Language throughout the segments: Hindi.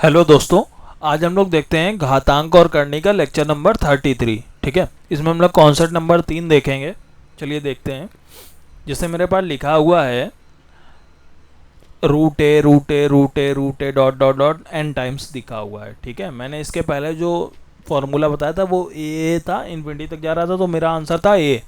हेलो दोस्तों, आज हम लोग देखते हैं घातांक और करनी का लेक्चर नंबर 33। ठीक है, इसमें हम लोग कॉन्सेप्ट नंबर 3 देखेंगे। चलिए देखते हैं। जैसे मेरे पास लिखा हुआ है root A root A root A root A dot dot dot N times दिखा हुआ है। ठीक है, मैंने इसके पहले जो फॉर्मूला बताया था वो ए था, इन्फिनिटी तक जा रहा था, तो मेरा आंसर था ए।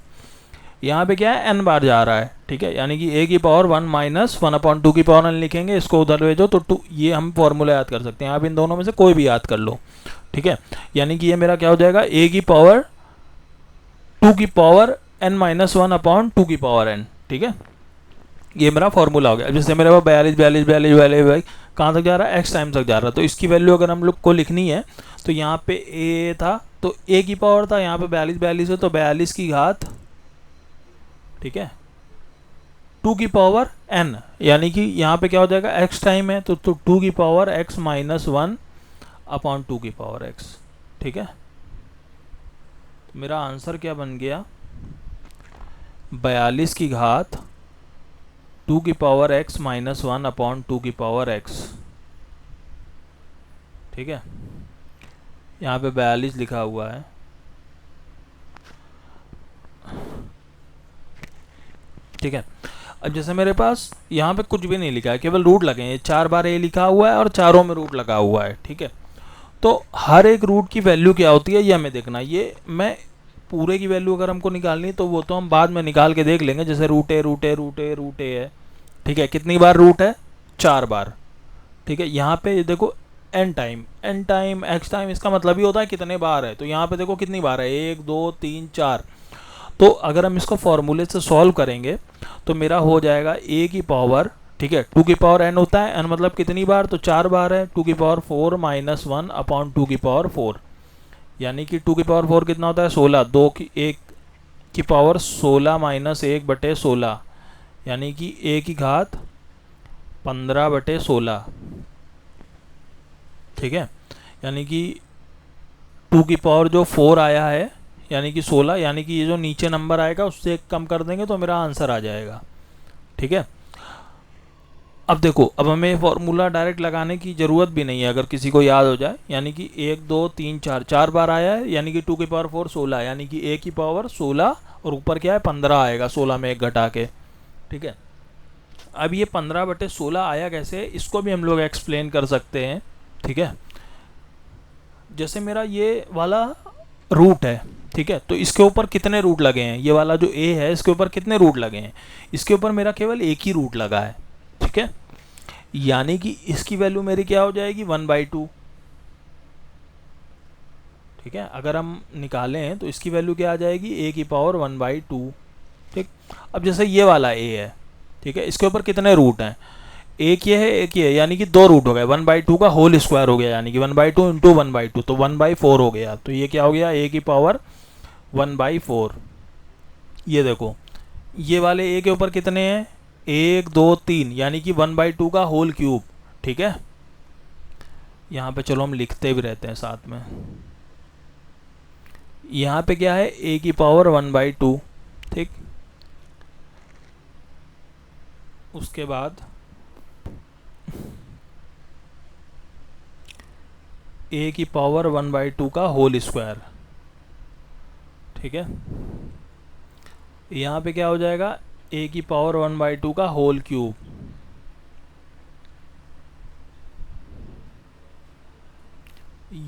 यहाँ पे क्या है, एन बार जा रहा है। ठीक है, यानी कि ए की पावर 1 - 1/2 की पावर एन लिखेंगे, इसको उधर भेजो तो 2, ये हम फॉर्मूला याद कर सकते हैं। आप इन दोनों में से कोई भी याद कर लो। ठीक है, यानी कि ये मेरा क्या हो जाएगा, ए की पावर 2 की पावर n-1/2 की पावर n। ठीक है, ये मेरा फॉर्मूला हो गया। जैसे मेरे पास 42 कहाँ तक जा रहा है, एक्स टाइम तक जा रहा है, तो इसकी वैल्यू अगर हम लोग को लिखनी है तो यहाँ पे ए था तो ए की पावर था, यहाँ पे 42 है तो 42 की घात, ठीक है, 2 की पावर n, यानी कि यहाँ पे क्या हो जाएगा, x टाइम है तो 2 की पावर x - 1/2 की पावर x। ठीक है, तो मेरा आंसर क्या बन गया, 42 की घात 2 की पावर x - 1/2 की पावर x। ठीक है, यहाँ पे 42 लिखा हुआ है। ठीक है, अब जैसे मेरे पास यहाँ पे कुछ भी नहीं लिखा है, केवल रूट लगे हैं, 4 बार ए लिखा हुआ है और चारों में रूट लगा हुआ है। ठीक है, तो हर एक रूट की वैल्यू क्या होती है ये हमें देखना। ये मैं पूरे की वैल्यू अगर हमको निकालनी तो वो तो हम बाद में निकाल के देख लेंगे। जैसे root A root A root A root ए है। ठीक है, कितनी बार रूट है, 4 बार। ठीक है, यहाँ पे देखो एन टाइम एक्स टाइम, इसका मतलब ही होता है कितने बार है। तो यहाँ पे देखो कितनी बार है, 1 2 3 4। तो अगर हम इसको फॉर्मूले से सॉल्व करेंगे तो मेरा हो जाएगा ए की पावर, ठीक है, 2 की पावर n होता है, n मतलब कितनी बार, तो 4 बार है, 2 की पावर 4 - 1/2 की पावर 4, यानी कि 2 की पावर 4 कितना होता है, 16। 2 की 1 की पावर 16 - 1/16, यानी कि a की घात 15/16। ठीक है, यानी कि 2 की पावर जो 4 आया है यानी कि 16, यानी कि ये जो नीचे नंबर आएगा उससे एक कम कर देंगे तो मेरा आंसर आ जाएगा। ठीक है, अब देखो, अब हमें फॉर्मूला डायरेक्ट लगाने की ज़रूरत भी नहीं है अगर किसी को याद हो जाए। यानी कि 1 2 3 4 4 बार आया है, यानी कि 2 की पावर 4 16, यानी कि ए की पावर 16 और ऊपर क्या है 15 आएगा, 16 में एक घटा के। ठीक है, अब ये 15/16 आया कैसे, इसको भी हम लोग एक्सप्लेन कर सकते हैं। ठीक है, जैसे मेरा ये वाला रूट है, ठीक है, तो इसके ऊपर कितने रूट लगे हैं, ये वाला जो ए है इसके ऊपर कितने रूट लगे हैं, इसके ऊपर मेरा केवल एक ही रूट लगा है। ठीक है, यानी कि इसकी वैल्यू मेरी क्या हो जाएगी, 1/2। ठीक है, अगर हम निकालें तो इसकी वैल्यू क्या आ जाएगी, ए की पावर 1/2। ठीक, अब जैसे ये वाला ए है, ठीक है, इसके ऊपर कितने रूट हैं, एक ये है एक ये है, यानी कि 2 रूट हो गए, 1/2 का होल स्क्वायर हो गया, यानी कि 1/2 इंटू 1/2 तो 1/4 हो गया। तो ये क्या हो गया, ए की पावर 1/4। ये देखो, ये वाले ए के ऊपर कितने हैं, 1 2 3, यानी कि 1/2 का होल क्यूब। ठीक है, यहाँ पे चलो हम लिखते भी रहते हैं साथ में। यहाँ पे क्या है, ए की पावर 1/2। ठीक, उसके बाद ए की पावर 1/2 का होल स्क्वायर। ठीक है, यहाँ पे क्या हो जाएगा, ए की पावर 1/2 का होल क्यूब।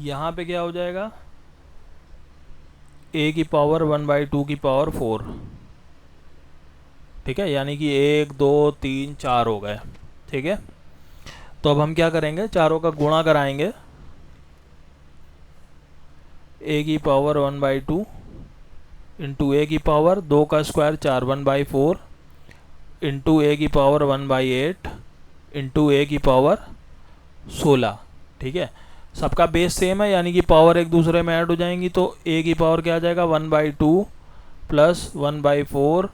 यहाँ पे क्या हो जाएगा, ए की पावर 1/2 की पावर 4। ठीक है, यानी कि 1 2 3 4 हो गए। ठीक है, तो अब हम क्या करेंगे, चारों का गुणा कराएंगे। ए की पावर 1/2 इंटू ए की पावर 2 का स्क्वायर 4 1/4 इंटू ए की पावर 1/8 इंटू ए की पावर 16। ठीक है, सबका बेस सेम है, यानी कि पावर एक दूसरे में ऐड हो जाएंगी, तो ए की पावर क्या आ जाएगा, 1/2 प्लस 1/4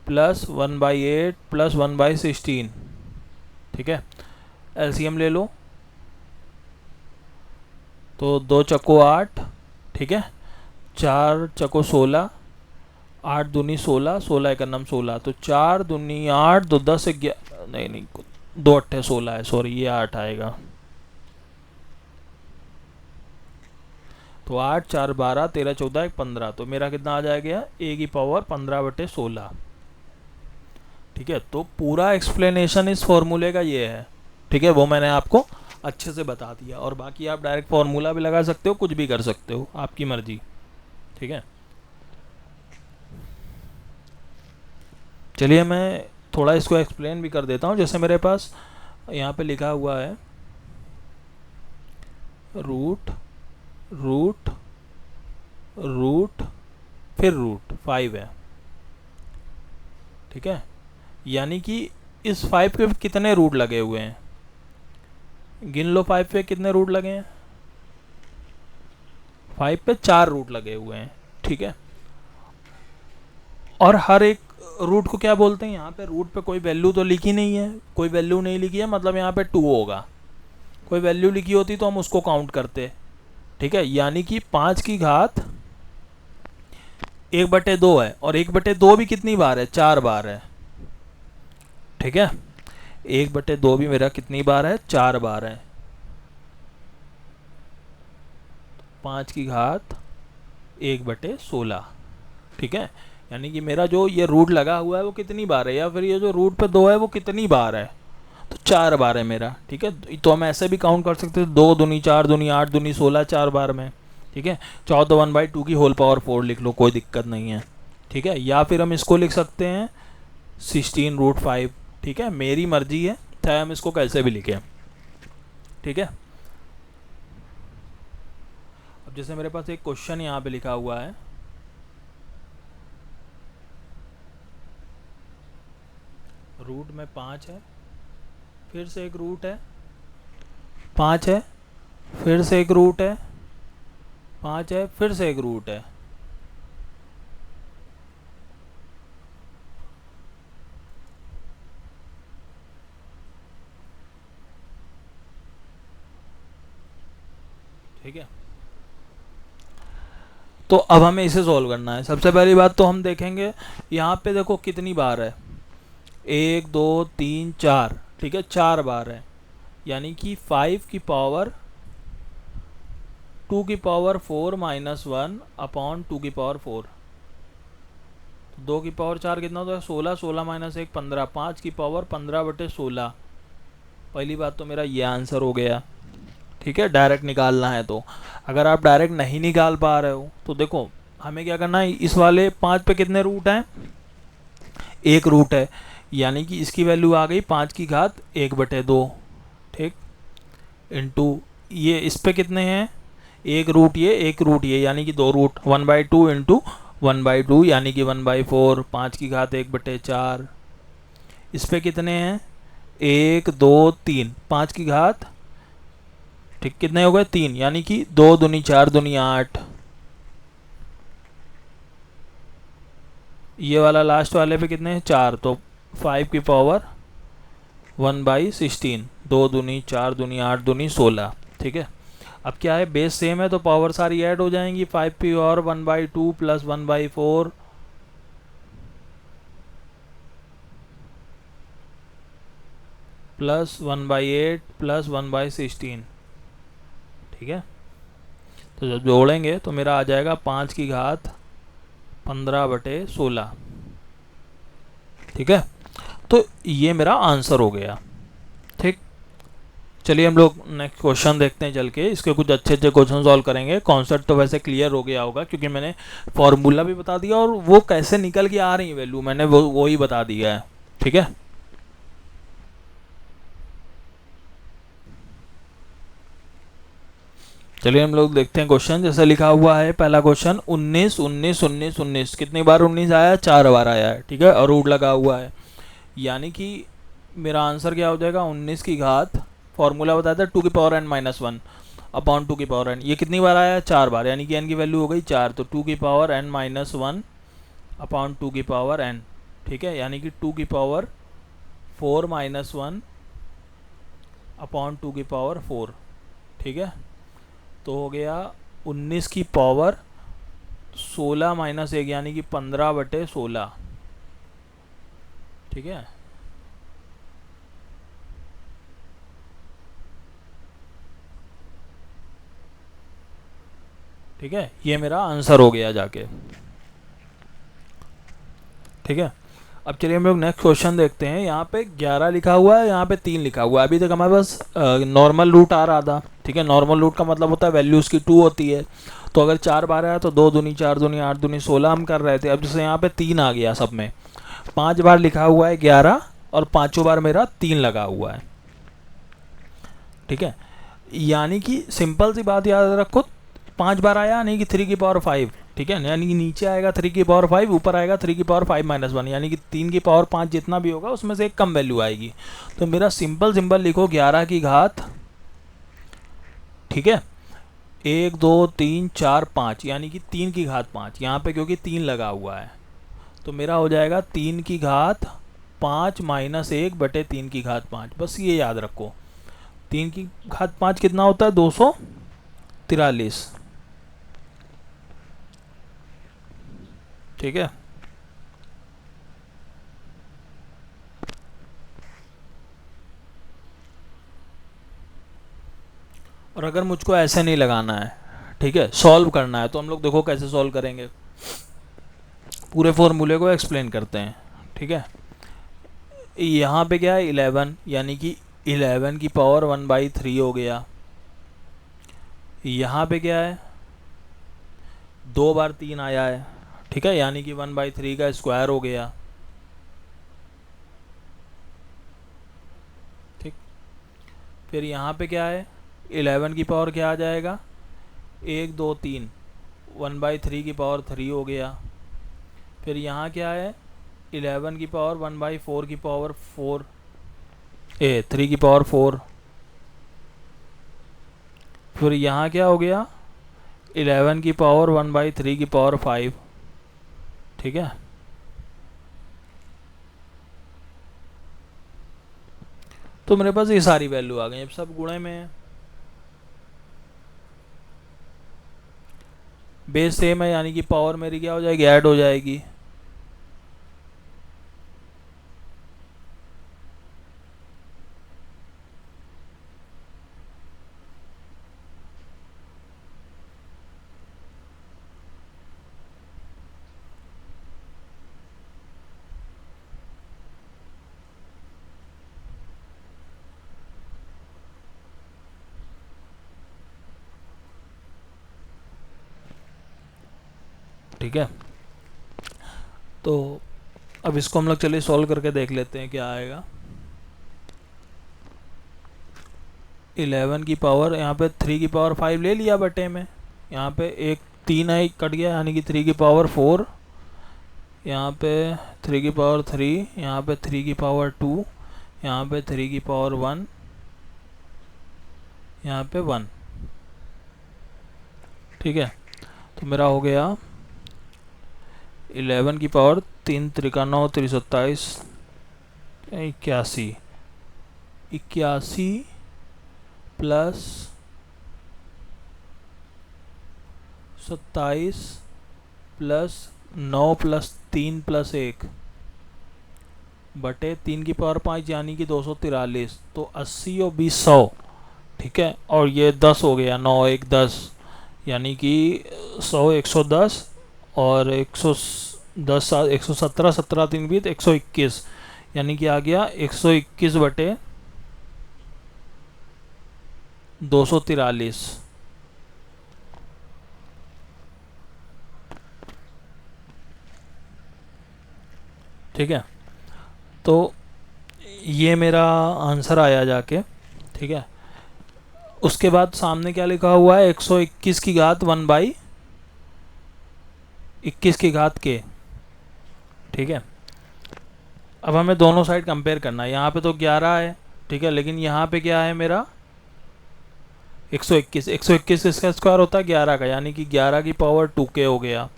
प्लस 1/8 प्लस 1/16। ठीक है, एलसीएम ले लो, तो 2 चक्को 8, ठीक है, 4 चक्को 16, 8 दूनी 16, 16 एक नम 16, तो 4 दूनी 8, 2 10 11, नहीं 2 8 16 है, सॉरी ये 8 आएगा। तो 8 4 12 13 14 15, तो मेरा कितना आ जाएगा a की पावर 15/16। ठीक है, तो पूरा एक्सप्लेनेशन इस फॉर्मूले का ये है। ठीक है, वो मैंने आपको अच्छे से बता दिया, और बाकी आप डायरेक्ट फॉर्मूला भी लगा सकते हो, कुछ भी कर सकते हो, आपकी मर्जी। ठीक है, चलिए मैं थोड़ा इसको एक्सप्लेन भी कर देता हूँ। जैसे मेरे पास यहाँ पे लिखा हुआ है रूट रूट रूट फिर रूट 5 है। ठीक है, यानी कि इस 5 पे कितने रूट लगे हुए हैं, गिन लो 5 पे कितने रूट लगे हैं। 5 पे 4 रूट लगे हुए हैं। ठीक है, और हर एक रूट को क्या बोलते हैं, यहाँ पे रूट पे कोई वैल्यू तो लिखी नहीं है, कोई वैल्यू नहीं लिखी है, मतलब यहाँ पे 2 होगा। कोई वैल्यू लिखी होती तो हम उसको काउंट करते। ठीक है, यानी कि 5 की घात 1/2 है, और 1/2 भी कितनी बार है, 4 बार है। ठीक है, 1/2 भी मेरा कितनी बार है, 4 बार है। 5 की घात 1/16। ठीक है, यानी कि मेरा जो ये रूट लगा हुआ है वो कितनी बार है, या फिर ये जो रूट पे 2 है वो कितनी बार है, तो 4 बार है मेरा। ठीक है, तो हम ऐसे भी काउंट कर सकते हैं, 2 दूनी 4 दूनी 8 दूनी 16, 4 बार में। ठीक है, 14 1/2 की होल पावर 4 लिख लो, कोई दिक्कत नहीं है। ठीक है, या फिर हम इसको लिख सकते हैं 16√5। ठीक है, मेरी मर्जी है, चाहे हम इसको कैसे भी लिखें। ठीक है, अब जैसे मेरे पास एक क्वेश्चन यहाँ पे लिखा हुआ है, रूट में 5 है, फिर से एक रूट है, 5 है, फिर से एक रूट है, 5 है, फिर से एक रूट है। ठीक है, तो अब हमें इसे सॉल्व करना है। सबसे पहली बात तो हम देखेंगे यहाँ पे, देखो कितनी बार है, 1 2 3 4। ठीक है, 4 बार है, यानी कि 5 की पावर 2 की पावर 4 -1 अपॉन 2 की पावर 4। 2 की पावर 4 कितना होता है, 16, 16 - 1 15, 5 की पावर 15/16। पहली बात तो मेरा ये आंसर हो गया। ठीक है, डायरेक्ट निकालना है तो। अगर आप डायरेक्ट नहीं निकाल पा रहे हो तो देखो हमें क्या करना है, इस वाले 5 पे कितने रूट हैं, एक रूट है, यानी कि इसकी वैल्यू आ गई 5 की घात 1/2। ठीक, इंटू ये इस पे कितने हैं, एक रूट ये, एक रूट ये, यानी कि 2 रूट, 1/2 इंटू 1/2 यानी कि 1/4, 5 की घात 1/4। इस पे कितने हैं, 1 2 3, 5 की घात, ठीक कितने हो गए, 3, यानी कि 2 दूनी 4 दूनी 8। ये वाला लास्ट वाले पे कितने हैं, 4, तो 5 की पावर 1/16, 2 दूनी 4 दूनी 8 दूनी 16। ठीक है, अब क्या है, बेस सेम है तो पावर सारी ऐड हो जाएंगी, 5 की और 1/2 प्लस 1/4 प्लस 1/8 प्लस 1/16। ठीक है, तो जब जोड़ेंगे तो मेरा आ जाएगा 5 की घात 15/16। ठीक है, तो ये मेरा आंसर हो गया। ठीक, चलिए हम लोग नेक्स्ट क्वेश्चन देखते हैं चल के। इसके कुछ अच्छे अच्छे क्वेश्चन सॉल्व करेंगे। कॉन्सेप्ट तो वैसे क्लियर हो गया होगा, क्योंकि मैंने फॉर्मूला भी बता दिया और वो कैसे निकल के आ रही है वैल्यू, मैंने वो ही बता दिया है। ठीक है, चलिए हम लोग देखते हैं क्वेश्चन। जैसे लिखा हुआ है पहला क्वेश्चन, 19 19 19 19, कितनी बार 19 आया, 4 बार आया है। ठीक है, और रूट लगा हुआ है, यानी कि मेरा आंसर क्या हो जाएगा, 19 की घात, फॉर्मूला बताया था 2 की पावर n -1 अपॉन 2 की पावर n। ये कितनी बार आया, 4 बार, यानी कि n की वैल्यू हो गई 4, तो 2 की पावर n -1 अपॉन 2 की पावर n। ठीक है, यानी कि 2 की पावर 4 -1 अपॉन 2 की पावर 4। ठीक है, तो हो गया 19 की पावर 16 - 1 यानी कि 15/16। ठीक है, ठीक है, ये मेरा आंसर हो गया जाके। ठीक है, अब चलिए हम लोग नेक्स्ट क्वेश्चन देखते हैं। यहाँ पे 11 लिखा हुआ है, यहाँ पे 3 लिखा हुआ है। अभी तक हमारे पास नॉर्मल रूट आ रहा था। ठीक है, नॉर्मल रूट का मतलब होता है वैल्यू उसकी 2 होती है। तो अगर 4 बार आया तो 2 दूनी 4 दूनी 8 दूनी 16 हम कर रहे थे। अब जैसे यहाँ पे 3 आ गया सब में, 5 बार लिखा हुआ है 11 और 5 बार मेरा 3 लगा हुआ है। ठीक है, यानी कि सिंपल सी बात याद रखो, 5 बार आया यानी कि 3 की पावर 5। ठीक है, यानी कि नीचे आएगा 3 की पावर 5, ऊपर आएगा 3 की पावर 5 माइनस 1, यानी कि 3 की पावर 5 जितना भी होगा उसमें से एक कम वैल्यू आएगी। तो मेरा सिंपल लिखो 11 की घात, ठीक है, 1 2 3 4 5, यानी कि 3 की घात 5 यहाँ पे क्योंकि 3 लगा हुआ है। तो मेरा हो जाएगा 3 की घात 5 माइनस 1 बटे 3 की घात 5। बस ये याद रखो, 3 की घात 5 कितना होता है, 243। ठीक है, और अगर मुझको ऐसे नहीं लगाना है, ठीक है, सॉल्व करना है, तो हम लोग देखो कैसे सॉल्व करेंगे। पूरे फॉर्मूले को एक्सप्लेन करते हैं। ठीक है, यहाँ पे क्या है 11, यानी कि 11 की पावर 1/3 हो गया। यहाँ पे क्या है 2 बार 3 आया है। ठीक है, यानी कि 1/3 का स्क्वायर हो गया। ठीक, फिर यहाँ पे क्या है 11 की पावर क्या आ जाएगा, 1 2 3, 1/3 की पावर 3 हो गया। फिर यहाँ क्या है 11 की पावर 1/4 की पावर 4, 3 की पावर 4। फिर यहाँ क्या हो गया 11 की पावर 1/3 की पावर 5। ठीक है, तो मेरे पास ये सारी वैल्यू आ गई। अब सब गुणे में है, बेस सेम है, यानी कि पावर मेरी क्या हो जाएगी, ऐड हो जाएगी। ठीक है, तो अब इसको हम लोग चलिए सॉल्व करके देख लेते हैं क्या आएगा। 11 की पावर यहाँ पे 3 की पावर 5 ले लिया बटे में, यहाँ पे एक 3 है कट गया, यानी कि 3 की पावर 4, यहाँ पे 3 की पावर 3, यहाँ पे 3 की पावर 2, यहाँ पे 3 की पावर 1, यहाँ पे 1। ठीक है, तो मेरा हो गया 11 की power 3 Trika 9 3 27 81, 81 plus 27 plus 9 plus 3 plus 1 बटे 3 की पावर 5, यानी कि 243। तो 80 और 20 100। ठीक है, और ये 10 हो गया, 9 1 10, यानी कि 100 110 और 110 117 17 3 20 121, यानी कि आ गया 121 बटे 243। ठीक है, तो ये मेरा आंसर आया जाके। ठीक है, उसके बाद सामने क्या लिखा हुआ है 121 की घात 1/21 की घात के। ठीक है, अब हमें दोनों साइड कंपेयर करना है। यहाँ पे तो 11 है, ठीक है, लेकिन यहाँ पे क्या है मेरा 121। 121 इसका स्क्वायर होता है 11 का, यानी कि 11 की पावर 2k हो गया।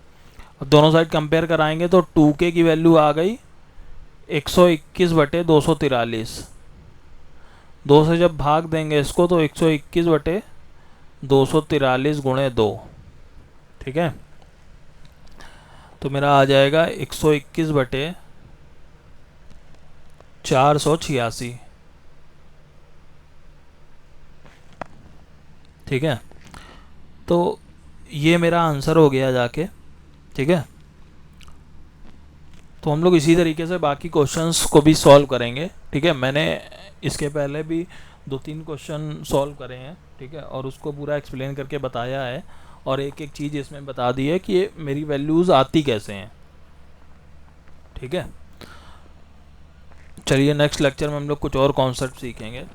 अब दोनों साइड कंपेयर कराएंगे तो 2k की वैल्यू आ गई 121 बटे 243। 2 से जब भाग देंगे इसको तो 121 बटे 243 गुणे 2। ठीक है, तो मेरा आ जाएगा 121 बटे 486। ठीक है, तो ये मेरा आंसर हो गया जाके, ठीक है। तो हम लोग इसी तरीके से बाकी क्वेश्चंस को भी सॉल्व करेंगे, ठीक है। मैंने इसके पहले भी 2-3 क्वेश्चन सॉल्व करे हैं, ठीक है, और उसको पूरा एक्सप्लेन करके बताया है, और एक एक चीज़ इसमें बता दी है कि ये मेरी वैल्यूज़ आती कैसे हैं, ठीक है। चलिए नेक्स्ट लेक्चर में हम लोग कुछ और कॉन्सेप्ट सीखेंगे।